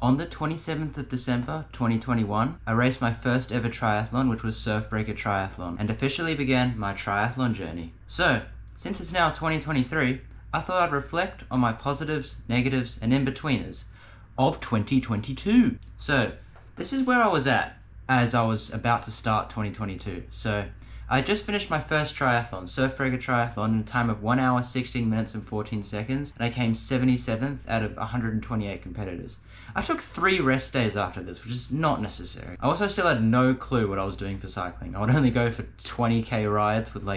On the 27th of December 2021, I raced my first ever triathlon, which was Surfbreaker Triathlon, and officially began my triathlon journey. So, since it's now 2023, I thought I'd reflect on my positives, negatives, and in-betweeners of 2022. So, this is where I was at as I was about to start 2022. So, I just finished my first triathlon, Surfbreaker Triathlon, in a time of 1 hour, 16 minutes and 14 seconds, and I came 77th out of 128 competitors. I took 3 rest days after this, which is not necessary. I also still had no clue what I was doing for cycling. I would only go for 20k rides with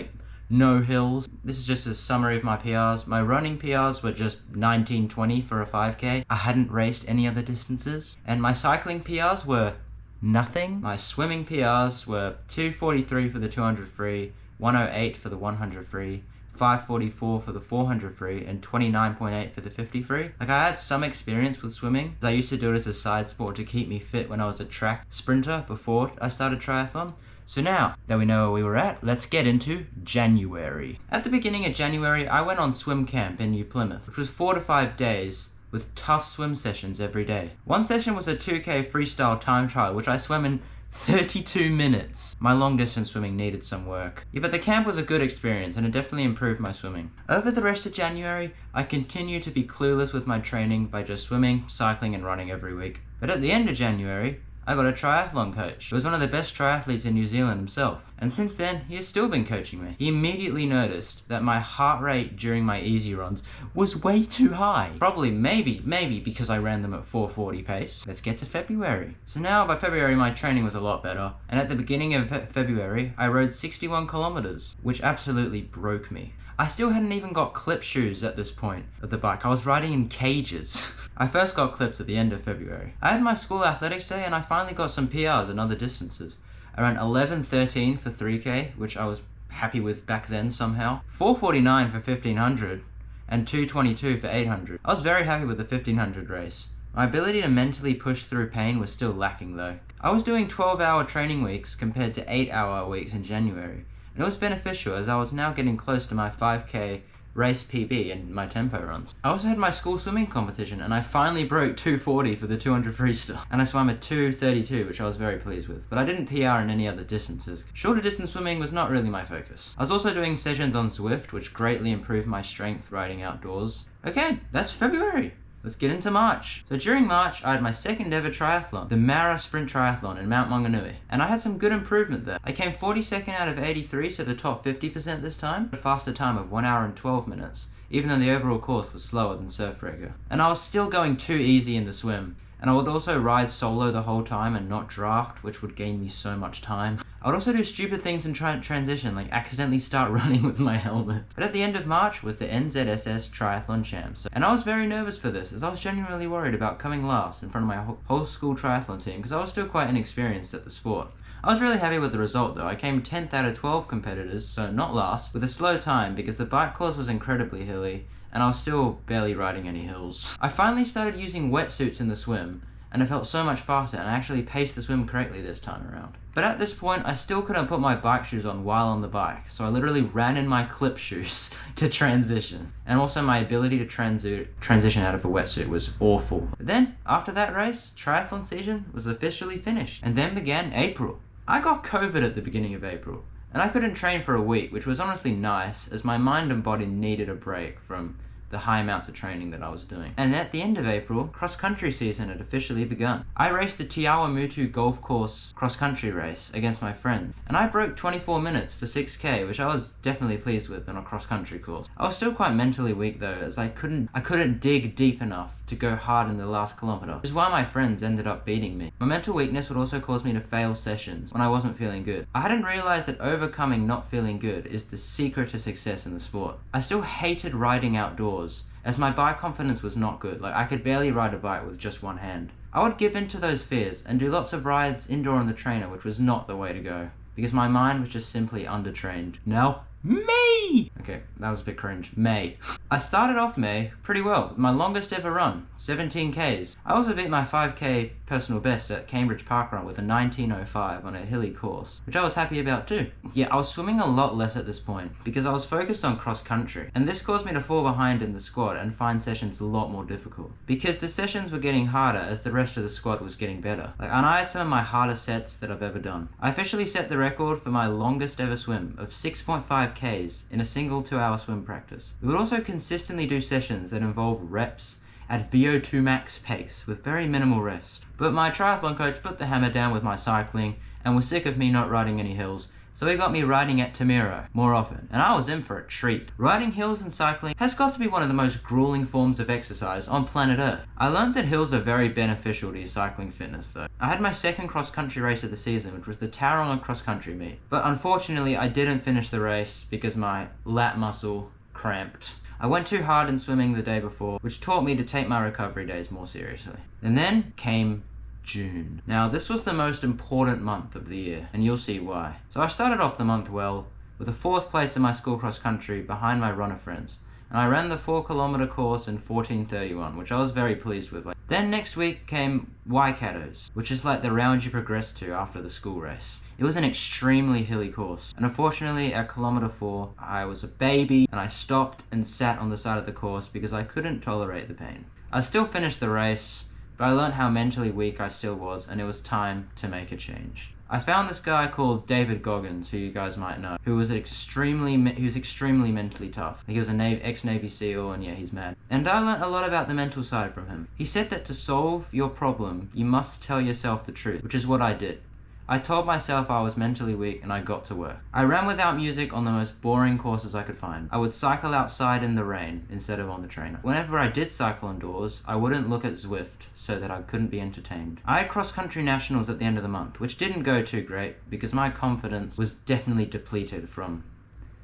no hills. This is just a summary of my PRs. My running PRs were just 19:20 for a 5k. I hadn't raced any other distances. And my cycling PRs were nothing. My swimming PRs were 2:43 for the 200 free, 1:08 for the 100 free, 5:44 for the 400 free, and 29.8 for the 50 free. I had some experience with swimming, as I used to do it as a side sport to keep me fit when I was a track sprinter before I started triathlon. So now that we know where we were at, let's get into January. At the beginning of January, I went on swim camp in New Plymouth, which was 4 to 5 days with tough swim sessions every day. One session was a 2k freestyle time trial, which I swam in 32 minutes. My long distance swimming needed some work. Yeah, but the camp was a good experience and it definitely improved my swimming. Over the rest of January, I continued to be clueless with my training by just swimming, cycling and running every week. But at the end of January, I got a triathlon coach. He was one of the best triathletes in New Zealand himself. And since then, he has still been coaching me. He immediately noticed that my heart rate during my easy runs was way too high. Probably, maybe because I ran them at 4:40 pace. Let's get to February. So now by February, my training was a lot better. And at the beginning of February, I rode 61 kilometers, which absolutely broke me. I still hadn't even got clip shoes at this point of the bike. I was riding in cages. I first got clips at the end of February. I had my school athletics day and I finally got some PRs in other distances. I ran 11:13 for 3k, which I was happy with back then somehow. 4:49 for 1500 and 2:22 for 800. I was very happy with the 1500 race. My ability to mentally push through pain was still lacking though. I was doing 12-hour training weeks compared to 8-hour weeks in January. And it was beneficial as I was now getting close to my 5k race PB and my tempo runs. I also had my school swimming competition and I finally broke 2:40 for the 200 freestyle. And I swam at 2:32, which I was very pleased with. But I didn't PR in any other distances. Shorter distance swimming was not really my focus. I was also doing sessions on Zwift, which greatly improved my strength riding outdoors. Okay, that's February. Let's get into March. So during March, I had my second ever triathlon, the Mara Sprint Triathlon in Mount Maunganui. And I had some good improvement there. I came 42nd out of 83, so the top 50% this time. A faster time of 1 hour and 12 minutes, even though the overall course was slower than Surfbreaker. And I was still going too easy in the swim. And I would also ride solo the whole time and not draft, which would gain me so much time. I would also do stupid things in transition, like accidentally start running with my helmet. But at the end of March was the NZSS Triathlon Champs. And I was very nervous for this, as I was genuinely worried about coming last in front of my whole school triathlon team, because I was still quite inexperienced at the sport. I was really happy with the result though. I came 10th out of 12 competitors, so not last, with a slow time because the bike course was incredibly hilly, and I was still barely riding any hills. I finally started using wetsuits in the swim, and I felt so much faster, and I actually paced the swim correctly this time around. But at this point, I still couldn't put my bike shoes on while on the bike, so I literally ran in my clip shoes to transition. And also my ability to transition out of a wetsuit was awful. But then, after that race, triathlon season was officially finished, and then began April. I got COVID at the beginning of April, and I couldn't train for a week, which was honestly nice, as my mind and body needed a break from the high amounts of training that I was doing. And at the end of April, cross-country season had officially begun. I raced the Tiawa Mutu golf course cross-country race against my friend, and I broke 24 minutes for 6k, which I was definitely pleased with on a cross-country course. I was still quite mentally weak though, as I couldn't dig deep enough to go hard in the last kilometer, which is why my friends ended up beating me. My mental weakness would also cause me to fail sessions when I wasn't feeling good. I hadn't realized that overcoming not feeling good is the secret to success in the sport. I still hated riding outdoors, as my bike confidence was not good. I could barely ride a bike with just one hand. I would give in to those fears and do lots of rides indoor on the trainer, which was not the way to go, because my mind was just simply undertrained. Now, me! Okay, that was a bit cringe. May. I started off May pretty well, with my longest ever run, 17 Ks. I also beat my 5K personal best at Cambridge Park Run with a 19:05 on a hilly course, which I was happy about too. Yeah, I was swimming a lot less at this point, because I was focused on cross country, and this caused me to fall behind in the squad and find sessions a lot more difficult. Because the sessions were getting harder as the rest of the squad was getting better. And I had some of my hardest sets that I've ever done. I officially set the record for my longest ever swim of 6.5 Ks in a single 2-hour swim practice. We would also consistently do sessions that involve reps at VO2 max pace with very minimal rest. But my triathlon coach put the hammer down with my cycling and was sick of me not riding any hills, so he got me riding at Tamiro more often, and I was in for a treat. Riding hills and cycling has got to be one of the most grueling forms of exercise on planet Earth. I learned that hills are very beneficial to your cycling fitness though. I had my second cross-country race of the season, which was the Tauranga cross-country meet. But unfortunately, I didn't finish the race because my lat muscle cramped. I went too hard in swimming the day before, which taught me to take my recovery days more seriously. And then came June. Now, this was the most important month of the year, and you'll see why. So I started off the month well, with a 4th place in my school cross country behind my runner friends, and I ran the 4-kilometer course in 14:31, which I was very pleased with. Then next week came Waikato's, which is like the round you progress to after the school race. It was an extremely hilly course, and unfortunately at kilometer 4, I was a baby, and I stopped and sat on the side of the course because I couldn't tolerate the pain. I still finished the race, but I learned how mentally weak I still was, and it was time to make a change. I found this guy called David Goggins, who you guys might know, who was extremely mentally tough. He was an ex-Navy SEAL, and yeah, he's mad. And I learned a lot about the mental side from him. He said that to solve your problem, you must tell yourself the truth, which is what I did. I told myself I was mentally weak and I got to work. I ran without music on the most boring courses I could find. I would cycle outside in the rain instead of on the trainer. Whenever I did cycle indoors, I wouldn't look at Zwift so that I couldn't be entertained. I had cross-country nationals at the end of the month, which didn't go too great because my confidence was definitely depleted from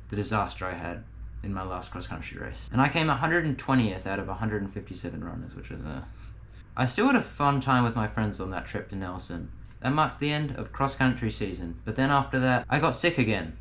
the disaster I had in my last cross-country race. And I came 120th out of 157 runners, which was I still had a fun time with my friends on that trip to Nelson. That marked the end of cross-country season, but then after that, I got sick again.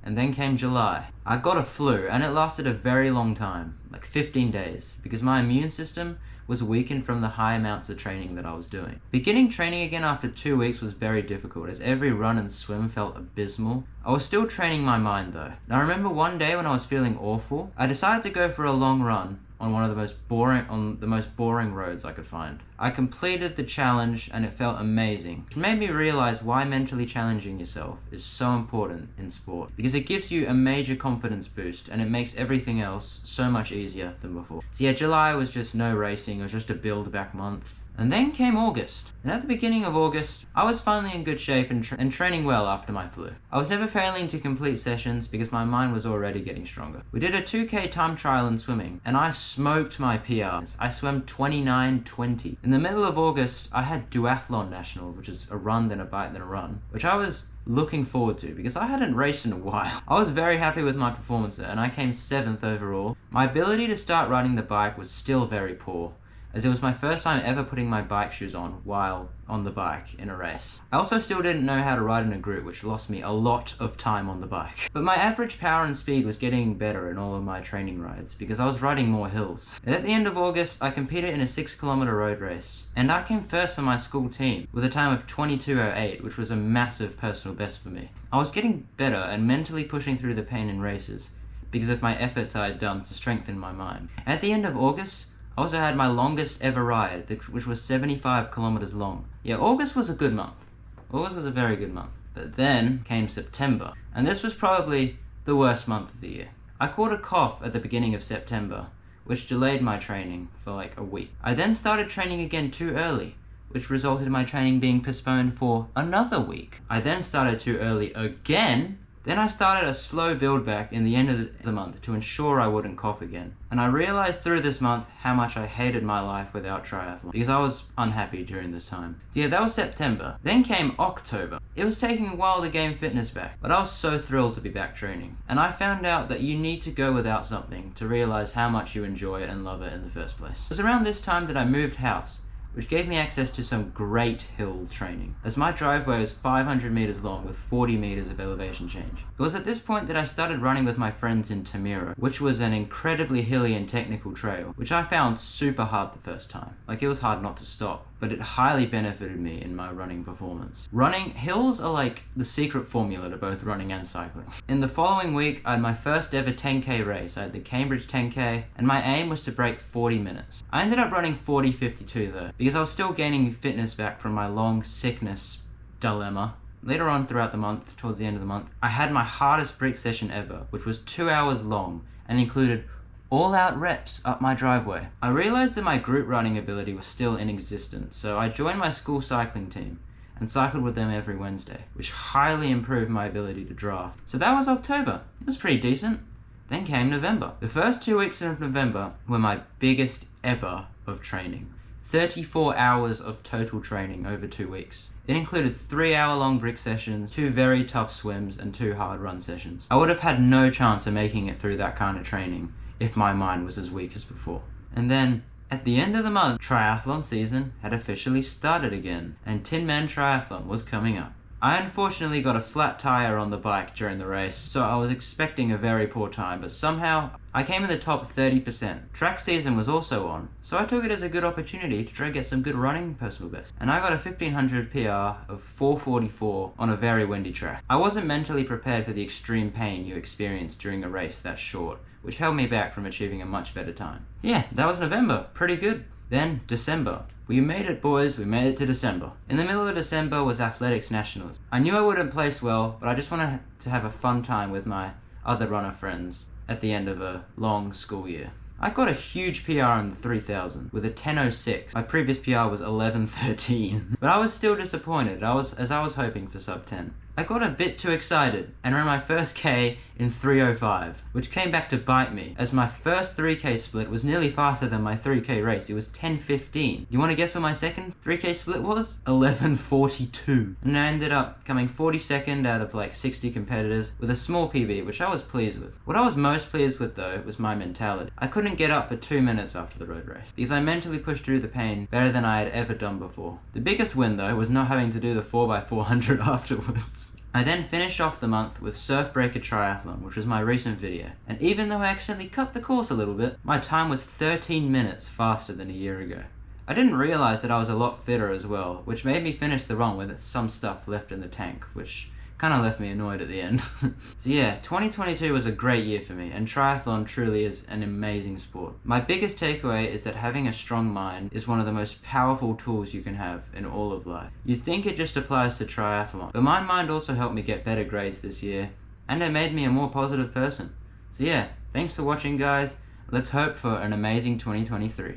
And then came July. I got a flu, and it lasted a very long time, like 15 days, because my immune system was weakened from the high amounts of training that I was doing. Beginning training again after 2 weeks was very difficult, as every run and swim felt abysmal. I was still training my mind though. And I remember one day when I was feeling awful, I decided to go for a long run on the most boring roads I could find. I completed the challenge and it felt amazing. It made me realize why mentally challenging yourself is so important in sport, because it gives you a major confidence boost and it makes everything else so much easier than before. So yeah, July was just no racing, it was just a build back month. And then came August. And at the beginning of August, I was finally in good shape and training well after my flu. I was never failing to complete sessions because my mind was already getting stronger. We did a 2K time trial in swimming, and I smoked my PRs. I swam 29:20. In the middle of August, I had Duathlon Nationals, which is a run, then a bike, then a run, which I was looking forward to because I hadn't raced in a while. I was very happy with my performance there, and I came 7th overall. My ability to start riding the bike was still very poor, as it was my first time ever putting my bike shoes on while on the bike in a race. I also still didn't know how to ride in a group, which lost me a lot of time on the bike. But my average power and speed was getting better in all of my training rides because I was riding more hills. And at the end of August, I competed in a 6-kilometer road race, and I came first for my school team with a time of 22:08, which was a massive personal best for me. I was getting better and mentally pushing through the pain in races because of my efforts I had done to strengthen my mind. At the end of August, I also had my longest ever ride, which was 75 kilometers long. Yeah, August was a good month. August was a very good month. But then came September, and this was probably the worst month of the year. I caught a cough at the beginning of September, which delayed my training for like a week. I then started training again too early, which resulted in my training being postponed for another week. I then started too early again. Then I started a slow build back in the end of the month to ensure I wouldn't cough again. And I realized through this month how much I hated my life without triathlon, because I was unhappy during this time. So yeah, that was September. Then came October. It was taking a while to gain fitness back, but I was so thrilled to be back training. And I found out that you need to go without something to realize how much you enjoy it and love it in the first place. It was around this time that I moved house. which gave me access to some great hill training, as my driveway is 500 meters long with 40 meters of elevation change. It was at this point that I started running with my friends in Tamira, which was an incredibly hilly and technical trail, which I found super hard the first time. Like, it was hard not to stop, but it highly benefited me in my running performance. Running hills are like the secret formula to both running and cycling. In the following week, I had my first ever 10k race. I had the Cambridge 10k, and my aim was to break 40 minutes. I ended up running 40:52 though, because I was still gaining fitness back from my long sickness dilemma. Later on throughout the month, towards the end of the month, I had my hardest brick session ever, which was 2 hours long and included all-out reps up my driveway. I realized that my group running ability was still in existence, so I joined my school cycling team and cycled with them every Wednesday, which highly improved my ability to draft. So that was October. It was pretty decent. Then came November. The first 2 weeks of November were my biggest ever of training. 34 hours of total training over 2 weeks. It included 3-hour-long brick sessions, 2 very tough swims, and 2 hard run sessions. I would have had no chance of making it through that kind of training if my mind was as weak as before. And then, at the end of the month, triathlon season had officially started again, and Tin Man Triathlon was coming up. I unfortunately got a flat tire on the bike during the race, so I was expecting a very poor time, but somehow I came in the top 30%. Track season was also on, so I took it as a good opportunity to try to get some good running personal best. And I got a 1500 PR of 4:44 on a very windy track. I wasn't mentally prepared for the extreme pain you experience during a race that short, which held me back from achieving a much better time. Yeah, that was November. Pretty good. Then December. We made it, boys. We made it to December. In the middle of December was Athletics Nationals. I knew I wouldn't place well, but I just wanted to have a fun time with my other runner friends at the end of a long school year. I got a huge PR in the 3000 with a 10:06. My previous PR was 11:13, but I was still disappointed. I was hoping for sub 10. I got a bit too excited and ran my first K in 3:05, which came back to bite me, as my first 3K split was nearly faster than my 3K race. It was 10:15. You want to guess what my second 3K split was? 11:42. And I ended up coming 42nd out of like 60 competitors with a small PB, which I was pleased with. What I was most pleased with though was my mentality. I couldn't get up for 2 minutes after the road race, because I mentally pushed through the pain better than I had ever done before. The biggest win though was not having to do the 4x400 afterwards. I then finished off the month with Surf Breaker Triathlon, which was my recent video, and even though I accidentally cut the course a little bit, my time was 13 minutes faster than a year ago. I didn't realize that I was a lot fitter as well, which made me finish the run with some stuff left in the tank, which kind of left me annoyed at the end. So yeah, 2022 was a great year for me, and triathlon truly is an amazing sport. My biggest takeaway is that having a strong mind is one of the most powerful tools you can have in all of life. You'd think it just applies to triathlon, but my mind also helped me get better grades this year, and it made me a more positive person. So yeah, thanks for watching guys. Let's hope for an amazing 2023.